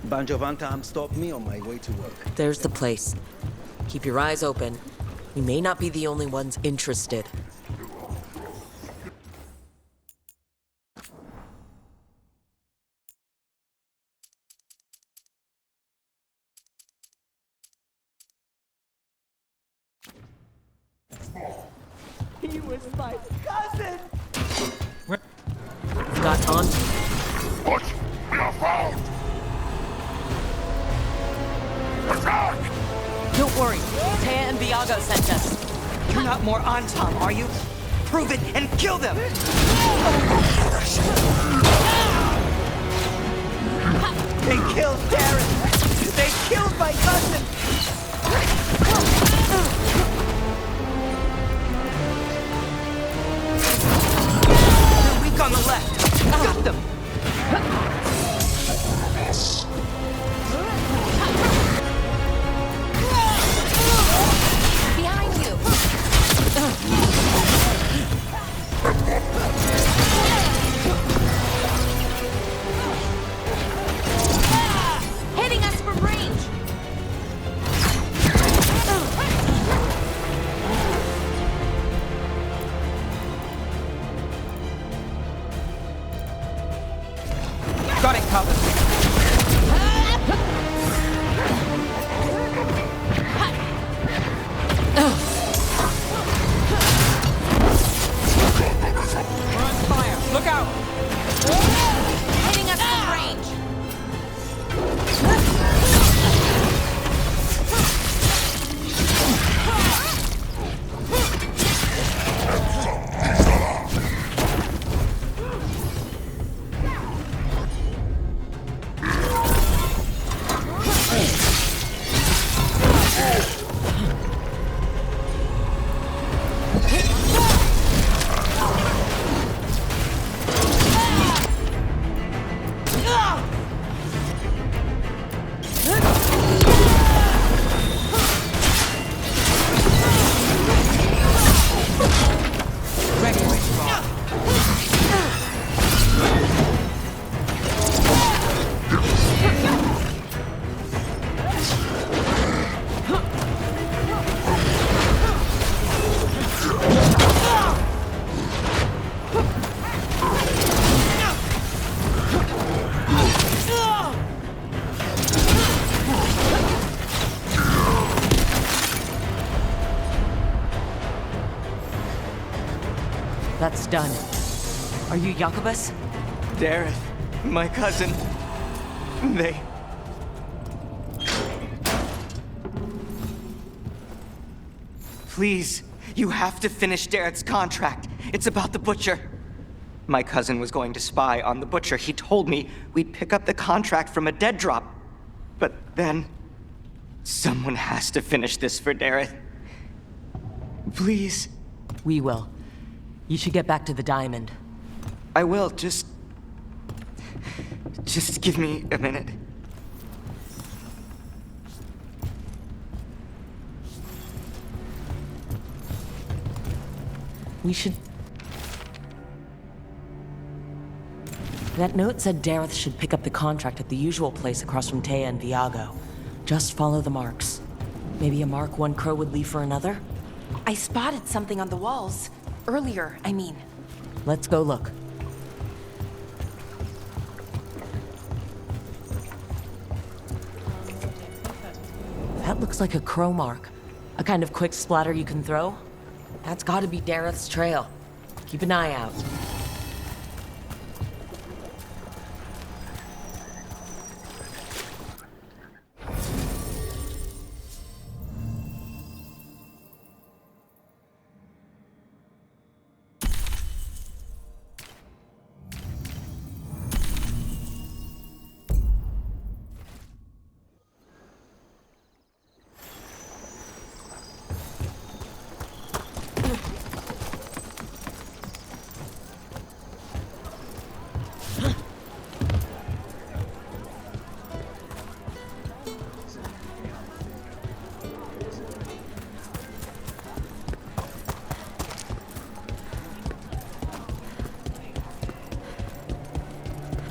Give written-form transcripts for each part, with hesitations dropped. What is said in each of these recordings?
Banjovantam stopped me on my way to work. There's the place. Keep your eyes open. We may not be the only ones interested. He was my cousin! We've got on. What? We are found! Attack! Don't worry. Taya and Viago sent us. You're not more Antam, are you? Prove it and kill them! They killed Darren! They killed my cousin! They're weak on the left. Got them! Behind you! Hitting us from range! Got it covered. We're on fire. Look out! Hitting us from range! Ready, Veilguard. That's done. Are you Jacobus? Dareth, my cousin. They... Please, you have to finish Dareth's contract. It's about the Butcher. My cousin was going to spy on the Butcher. He told me we'd pick up the contract from a dead drop. But then... someone has to finish this for Dareth. Please. We will. You should get back to the diamond. I will, just give me a minute. We should... That note said Dareth should pick up the contract at the usual place across from Taya and Viago. Just follow the marks. Maybe a mark one crow would leave for another? I spotted something on the walls. Earlier, I mean. Let's go look. That looks like a crow mark. A kind of quick splatter you can throw. That's gotta be Dareth's trail. Keep an eye out.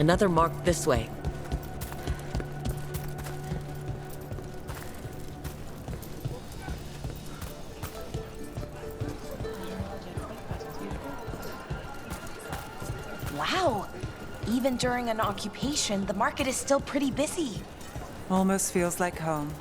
Another mark this way. Wow. Even during an occupation, the market is still pretty busy. Almost feels like home.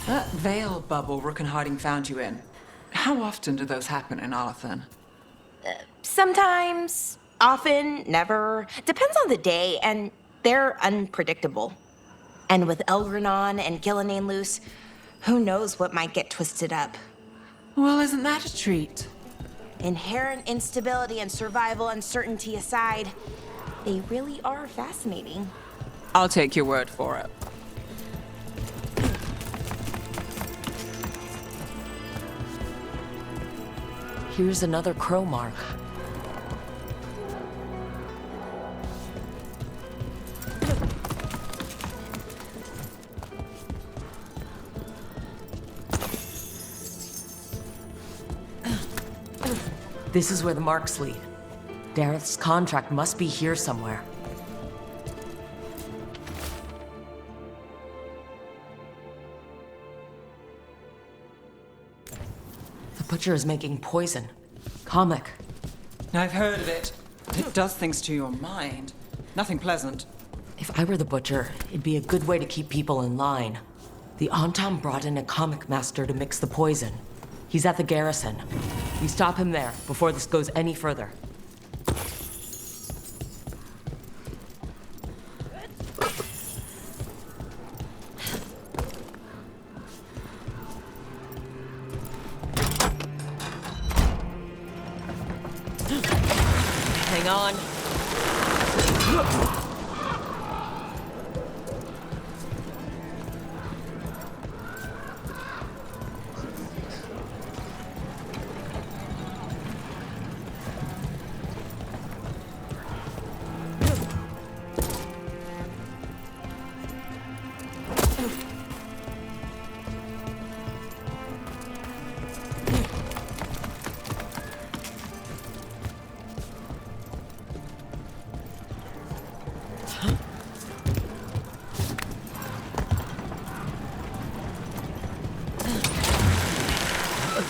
That veil bubble Rook and Harding found you in. How often do those happen in Arthur? Sometimes, often, never. Depends on the day, and they're unpredictable. And with Elgranon and Gillenane loose, who knows what might get twisted up. Well, isn't that a treat? Inherent instability and survival uncertainty aside, they really are fascinating. I'll take your word for it. Here's another crow mark. This is where the marks lead. Dareth's contract must be here somewhere. The butcher is making poison. Comic. I've heard of it. It does things to your mind. Nothing pleasant. If I were the butcher, it'd be a good way to keep people in line. The Antam brought in a comic master to mix the poison. He's at the garrison. We stop him there before this goes any further. Hang on.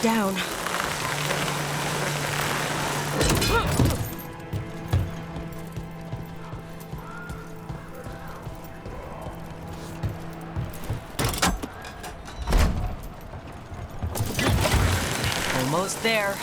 Down. Almost there.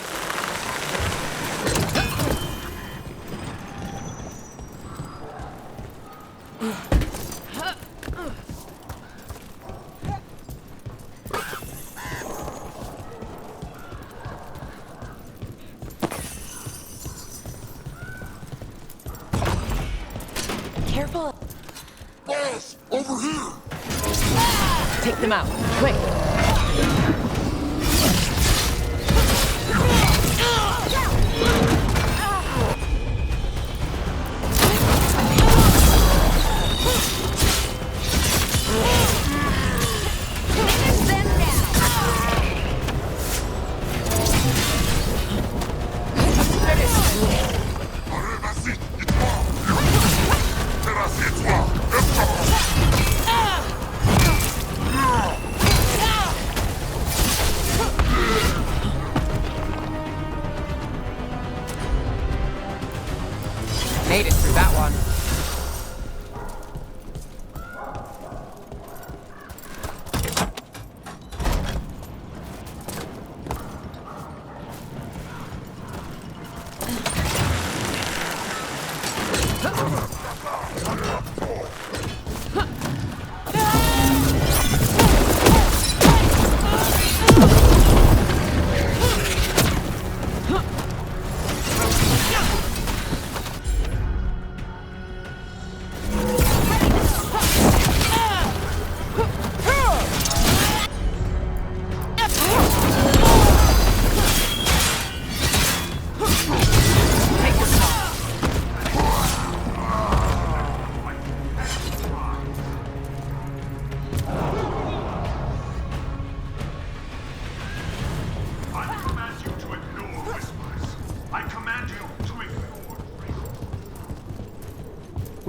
Careful. Boss, over here! Take them out, quick! Vas-y, et toi! Terrasse et toi! Escape!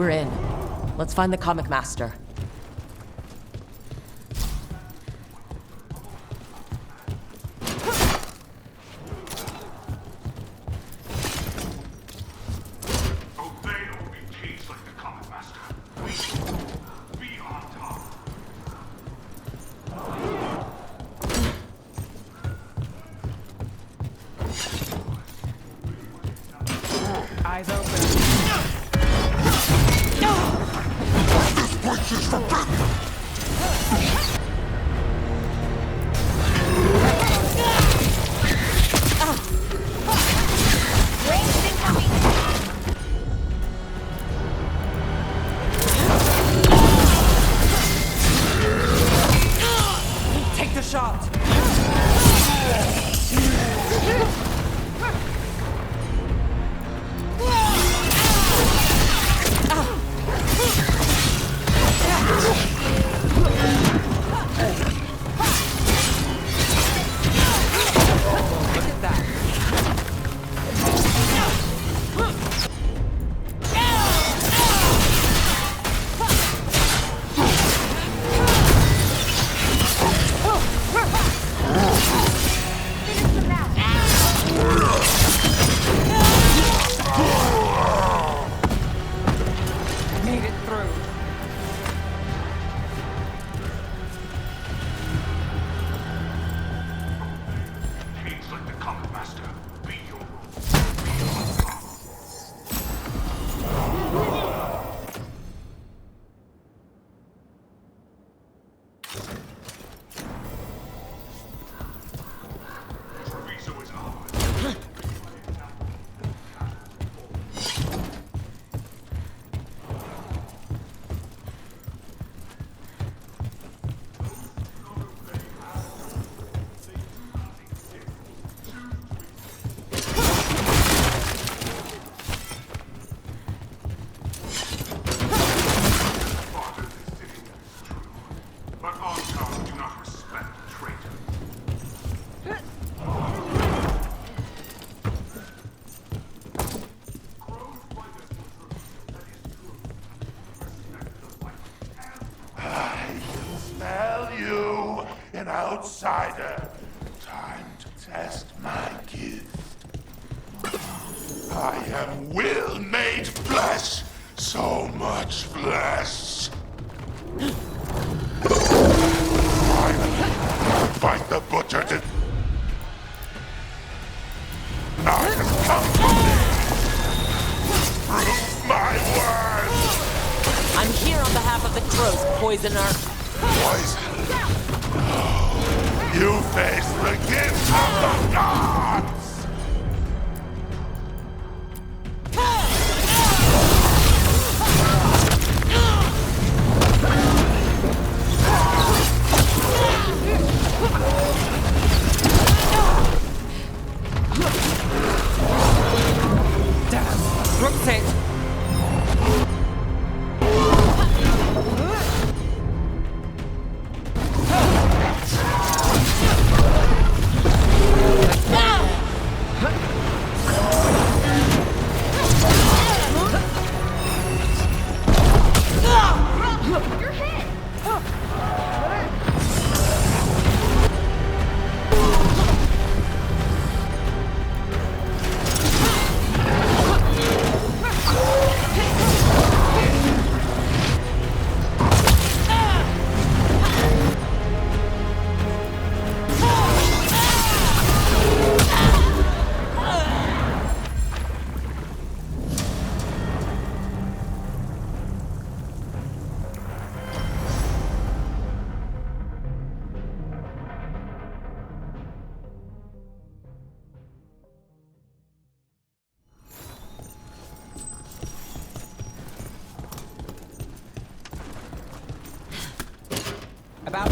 We're in. Let's find the comic master. Obey or be caged like the comic master. Be on top. Eyes open. This place is forbidden! Ranged incoming! Take the shot. Look at that. Finish them out! Made it through. Caged like the comic master. Be your Treviso is ours. Part of the city, that's true. But Archon do not respect traitors. Smell you, an outsider. Time to test my gift. I am will made flesh. So much flesh. Finally, fight the butcher to. I have come to prove my worth. I'm here on behalf of the Crows, Poisoner. Poison. You face the gift of the gods! Brooks hit. You're hit! About.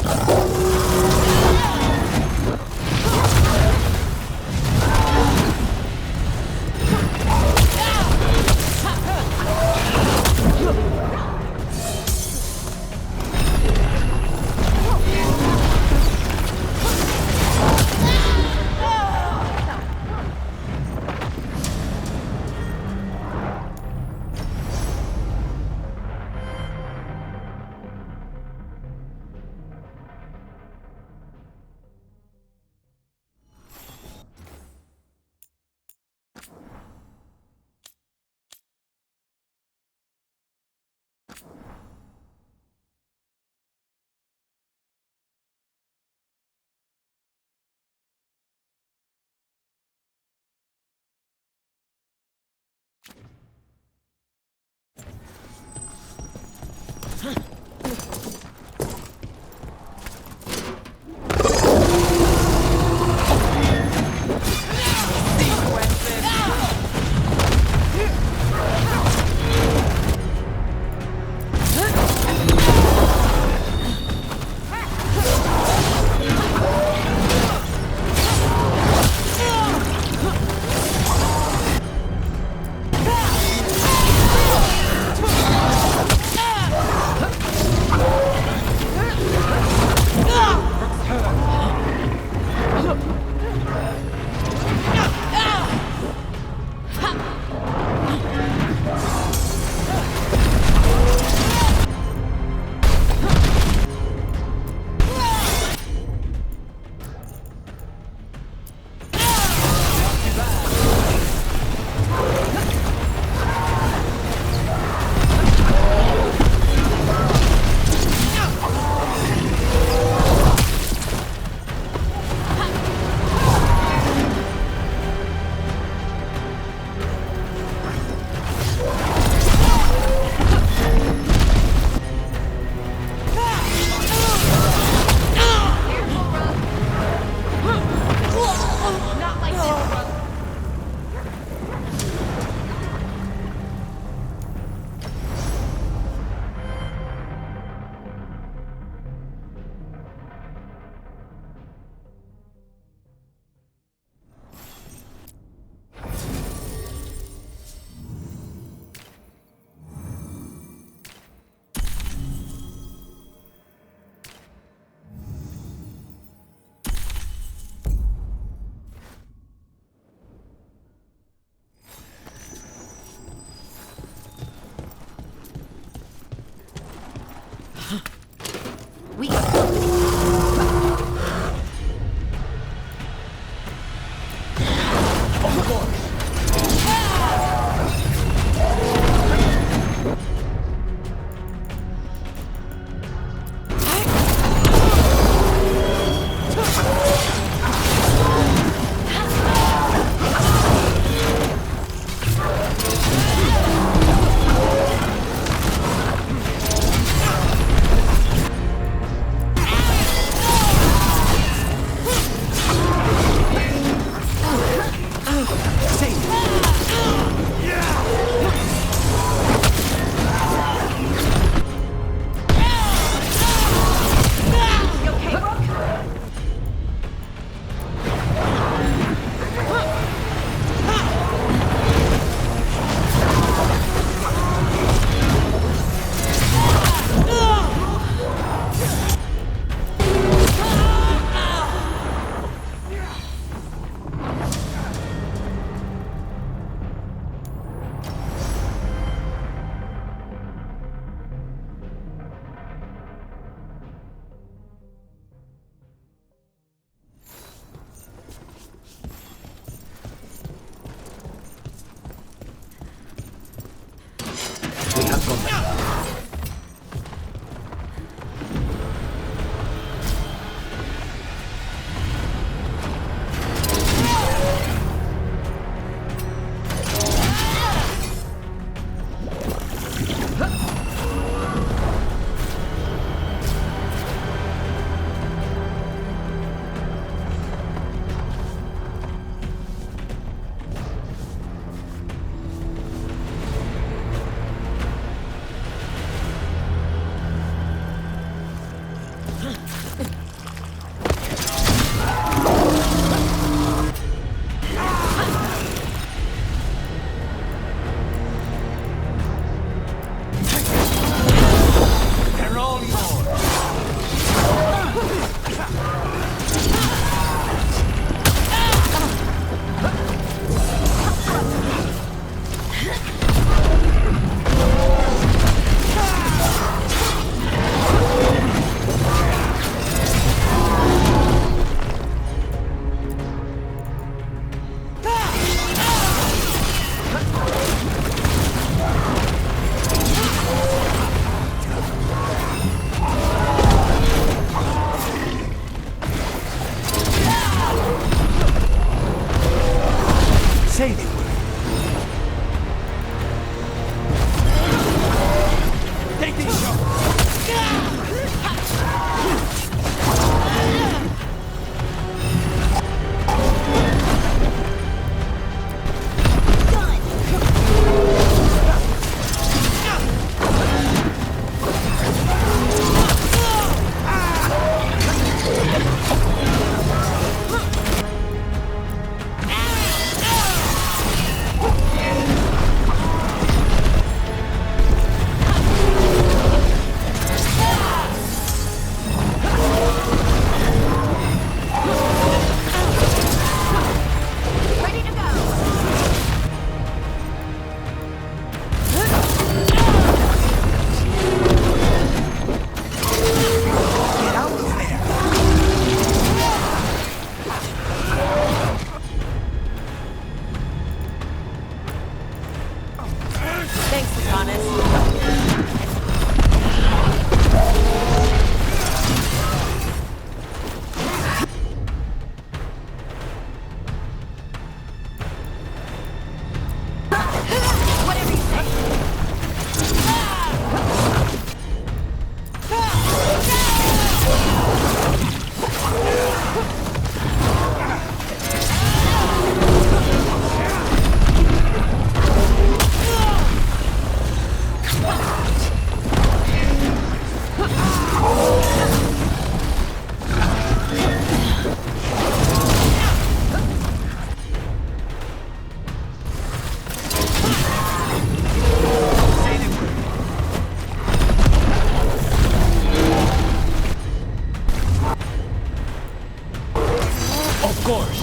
course.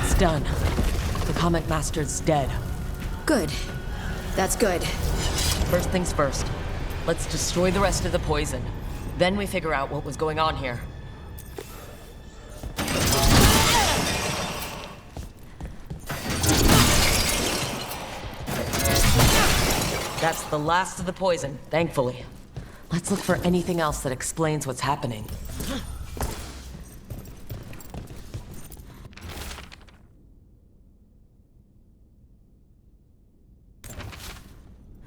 It's done. The Comic Master's dead. Good. That's good. First things first. Let's destroy the rest of the poison. Then we figure out what was going on here. That's the last of the poison, thankfully. Let's look for anything else that explains what's happening.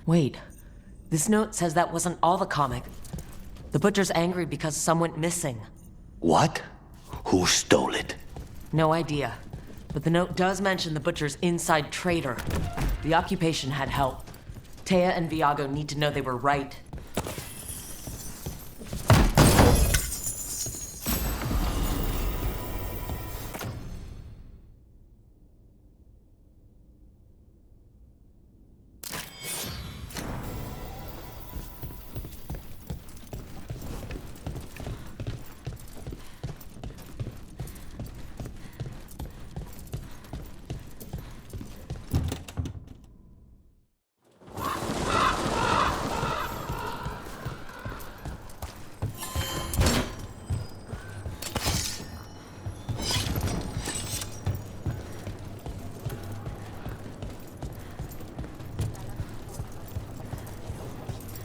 Wait, this note says that wasn't all the comic. The Butcher's angry because some went missing. What? Who stole it? No idea. But the note does mention the Butcher's inside trader. The occupation had help. Taya and Viago need to know they were right.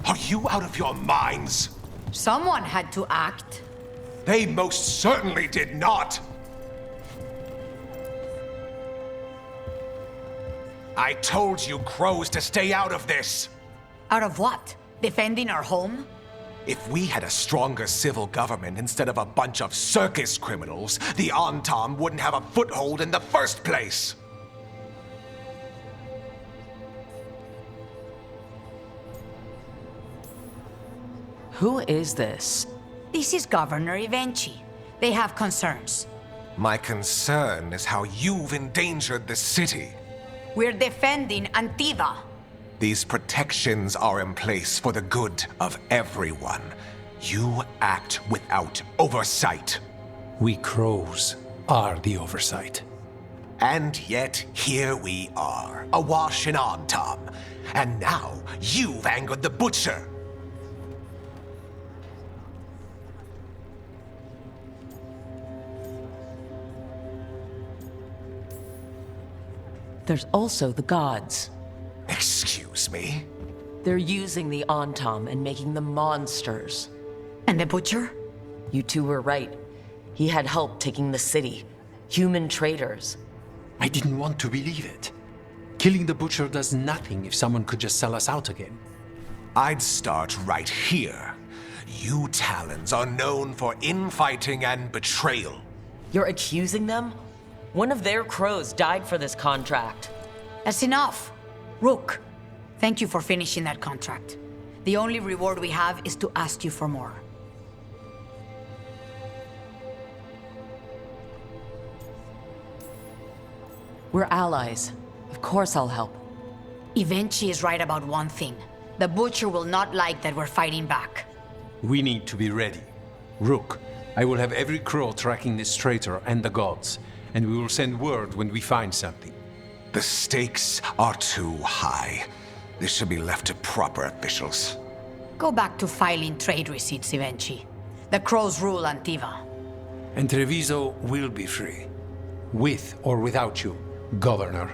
Are you out of your minds? Someone had to act. They most certainly did not. I told you crows to stay out of this. Out of what? Defending our home? If we had a stronger civil government instead of a bunch of circus criminals, the Antam wouldn't have a foothold in the first place. Who is this? This is Governor Evenchi. They have concerns. My concern is how you've endangered the city. We're defending Antiva. These protections are in place for the good of everyone. You act without oversight. We crows are the oversight. And yet, here we are, awash in Antam. And now, you've angered the Butcher. There's also the gods. Excuse me? They're using the Antam and making them monsters. And the Butcher? You two were right. He had help taking the city. Human traitors. I didn't want to believe it. Killing the Butcher does nothing if someone could just sell us out again. I'd start right here. You Talons are known for infighting and betrayal. You're accusing them? One of their crows died for this contract. That's enough. Rook, thank you for finishing that contract. The only reward we have is to ask you for more. We're allies. Of course I'll help. Evenchi is right about one thing. The Butcher will not like that we're fighting back. We need to be ready. Rook, I will have every crow tracking this traitor and the gods, and we will send word when we find something. The stakes are too high. This should be left to proper officials. Go back to filing trade receipts, Evenchi. The crows rule Antiva. And Treviso will be free. With or without you, Governor.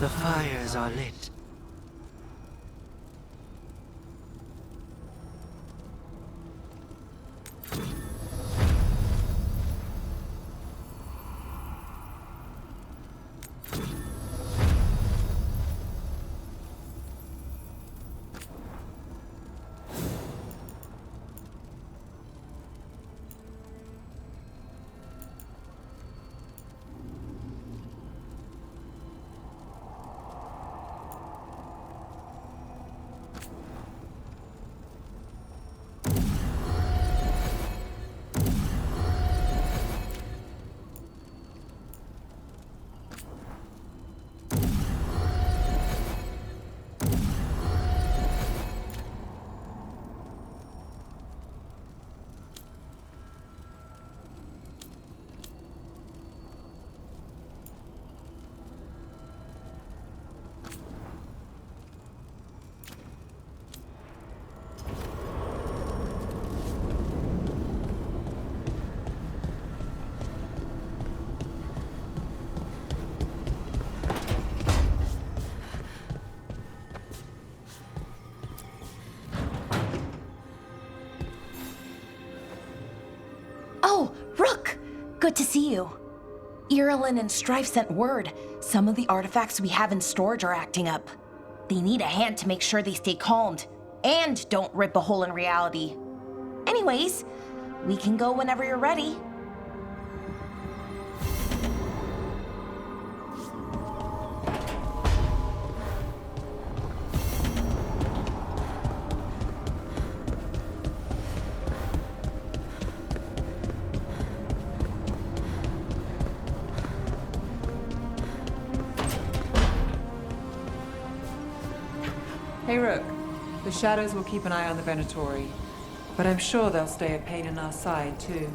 The fires are lit. Oh, Rook! Good to see you. Irilyn and Strife sent word. Some of the artifacts we have in storage are acting up. They need a hand to make sure they stay calmed, and don't rip a hole in reality. Anyways, we can go whenever you're ready. Hey, Rook. The Shadows will keep an eye on the Venatori, but I'm sure they'll stay a pain in our side, too.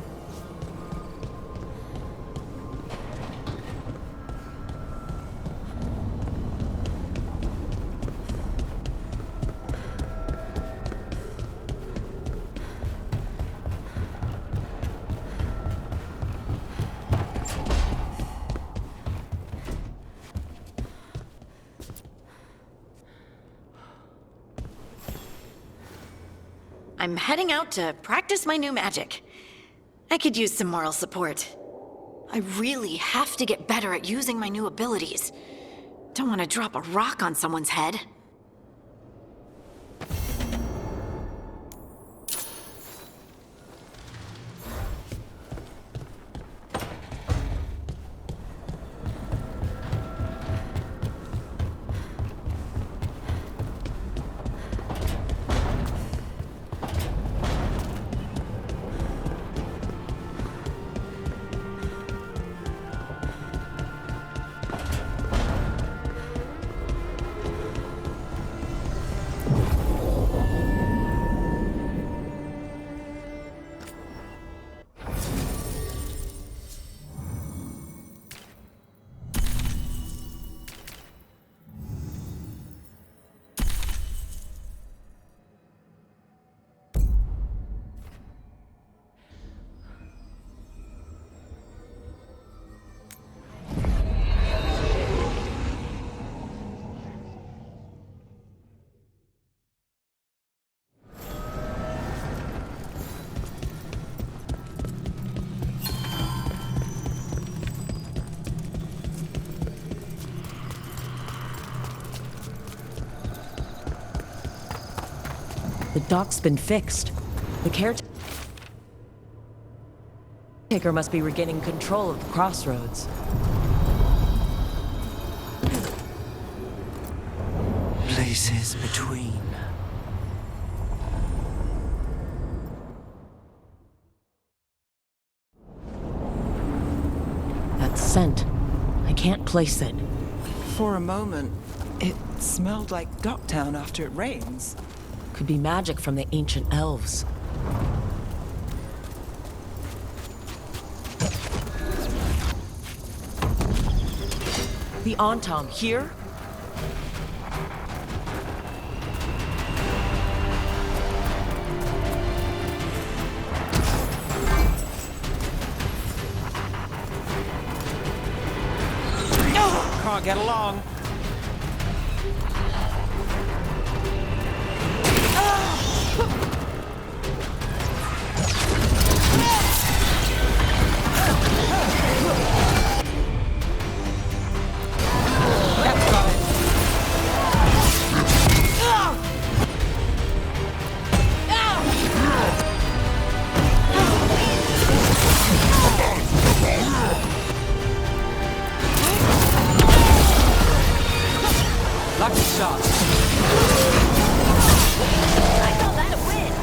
I'm heading out to practice my new magic. I could use some moral support. I really have to get better at using my new abilities. Don't want to drop a rock on someone's head. The dock's been fixed. The caretaker must be regaining control of the crossroads. Places between. That scent. I can't place it. For a moment, it smelled like Docktown after it rains. Could be magic from the ancient elves. The Antam here? Can't get along. Lucky shot. I call that a win.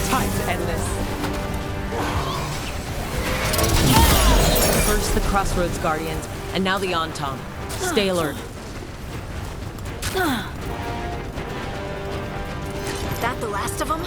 Time's endless. First the Crossroads Guardians, and now the Antom. Stay alert. That the last of them?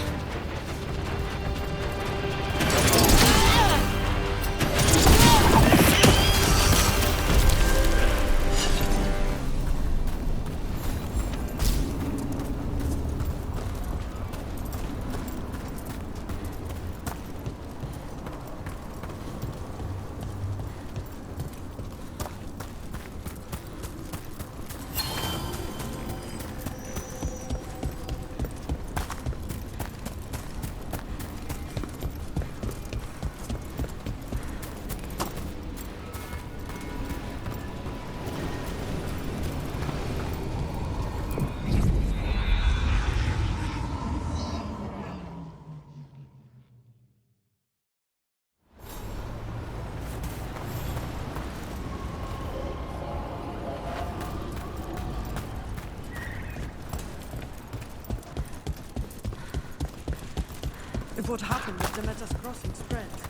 If what happened with the Metas crossing spreads.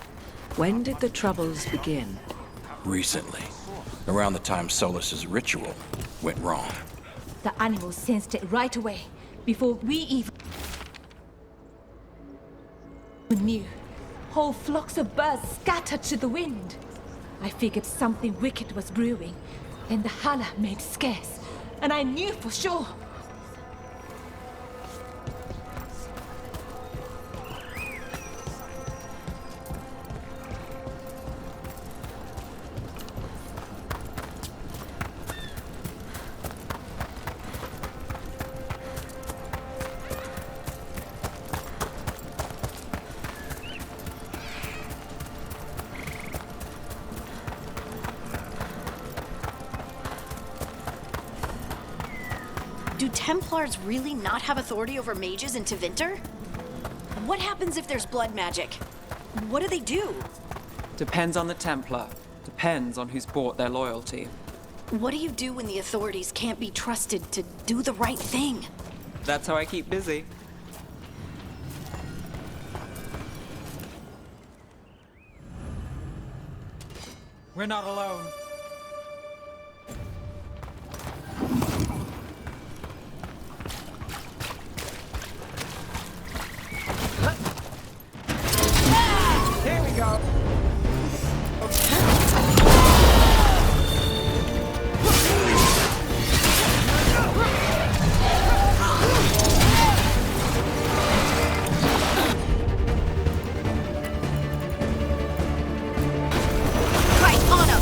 When did the troubles begin? Recently. Around the time Solus's ritual went wrong. The animals sensed it right away, before we even knew. Whole flocks of birds scattered to the wind. I figured something wicked was brewing, and the Hala made scarce, and I knew for sure. Do Templars really not have authority over mages in Tevinter? What happens if there's blood magic? What do they do? Depends on the Templar. Depends on who's bought their loyalty. What do you do when the authorities can't be trusted to do the right thing? That's how I keep busy. We're not alone. Here we go. Right on 'em!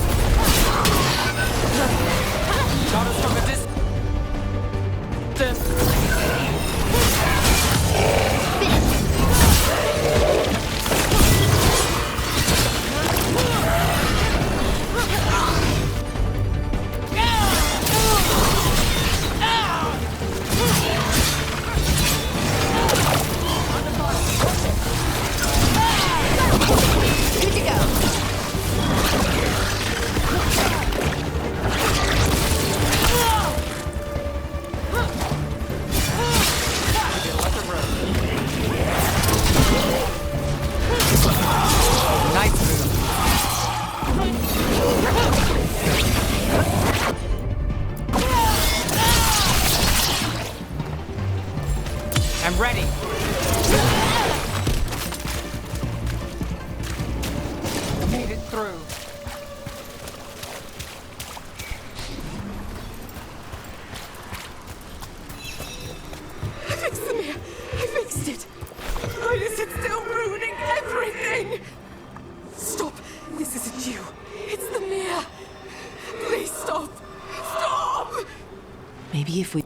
Maybe if we...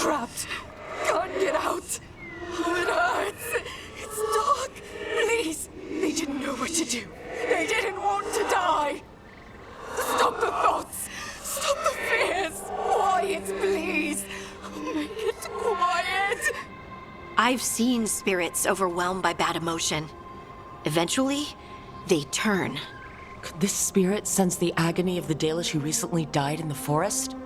Trapped. Can't get out. Oh, it hurts. It's dark. Please. They didn't know what to do. They didn't want to die. Stop the thoughts. Stop the fears. Quiet, please. Make it quiet. I've seen spirits overwhelmed by bad emotion. Eventually, they turn. Could this spirit sense the agony of the Dalish who recently died in the forest?